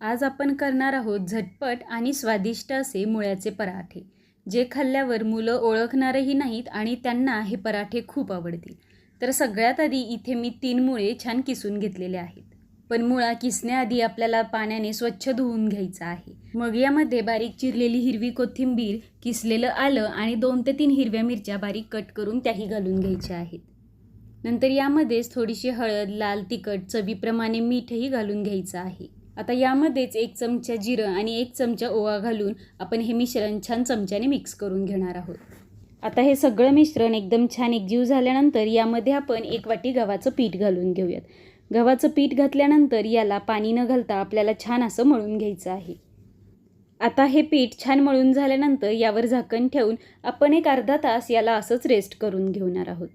आज आपण करणार आहोत झटपट आणि स्वादिष्ट असे मुळ्याचे पराठे, जे खाल्ल्यावर मुलं ओळखणारही नाहीत आणि त्यांना हे पराठे खूप आवडतील. तर सगळ्यात आधी इथे मी 3 मुळे छान किसून घेतलेले आहेत. पण मुळा किसण्याआधी आपल्याला पाण्याने स्वच्छ धुवून घ्यायचा आहे. मग यामध्ये बारीक चिरलेली हिरवी कोथिंबीर, किसलेलं आलं आणि 2 ते 3 हिरव्या मिरच्या बारीक कट करून त्याही घालून घ्यायच्या आहेत. नंतर यामध्येच थोडीशी हळद, लाल तिखट, चवीप्रमाणे मीठही घालून घ्यायचं आहे. आता यामध्येच 1 चमचा जिरं आणि 1 चमचा ओवा घालून आपण हे मिश्रण छान चमच्याने मिक्स करून घेणार आहोत. आता हे सगळं मिश्रण एकदम छान एकजीव झाल्यानंतर यामध्ये आपण 1 वाटी गव्हाचं पीठ घालून घेऊयात. गव्हाचं पीठ घातल्यानंतर याला पाणी न घालता आपल्याला छान असं मळून घ्यायचं आहे. आता हे पीठ छान मळून झाल्यानंतर यावर झाकण ठेवून आपण एक अर्धा तास याला असंच रेस्ट करून घेणार आहोत.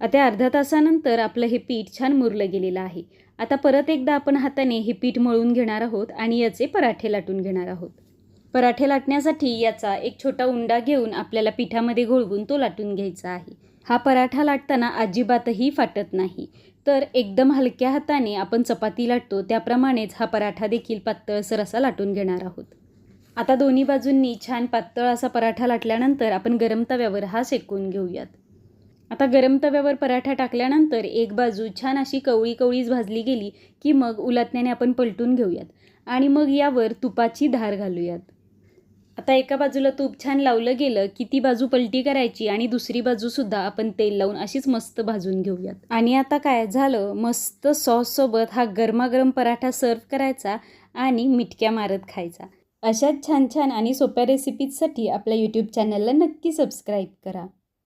आता अर्ध्या तासानंतर आपलं हे पीठ छान मुरलं गेलेलं आहे. आता परत एकदा आपण हाताने हे पीठ मळून घेणार आहोत आणि याचे पराठे लाटून घेणार आहोत. पराठे लाटण्यासाठी याचा एक छोटा उंडा घेऊन आपल्याला पिठामध्ये घोळवून तो लाटून घ्यायचा आहे. हा पराठा लाटताना अजिबातही फाटत नाही. तर एकदम हलक्या हाताने आपण चपाती लाटतो त्याप्रमाणेच हा पराठा देखील पातळसर असा लाटून घेणार आहोत. आता दोन्ही बाजूंनी छान पातळ असा पराठा लाटल्यानंतर आपण गरम तव्यावर हा शेकून घेऊयात. आता गरम तव्यावर पराठा टाकल्यानंतर एक बाजू छान अशी कवळी भाजली गेली की मग उलटण्याने आपण पलटून घेऊयात आणि मग यावर तुपाची धार घालूयात. आता एका बाजूला तूप छान लावलं गेलं की ती बाजू पलटी करायची आणि दुसरी बाजूसुद्धा आपण तेल लावून अशीच मस्त भाजून घेऊयात. आणि आता काय झालं, मस्त सॉससोबत हा गरमागरम पराठा सर्व करायचा आणि मिटक्या मारत खायचा. अशाच छान छान आणि सोप्या रेसिपीजसाठी आपल्या यूट्यूब चॅनलला नक्की सबस्क्राईब करा.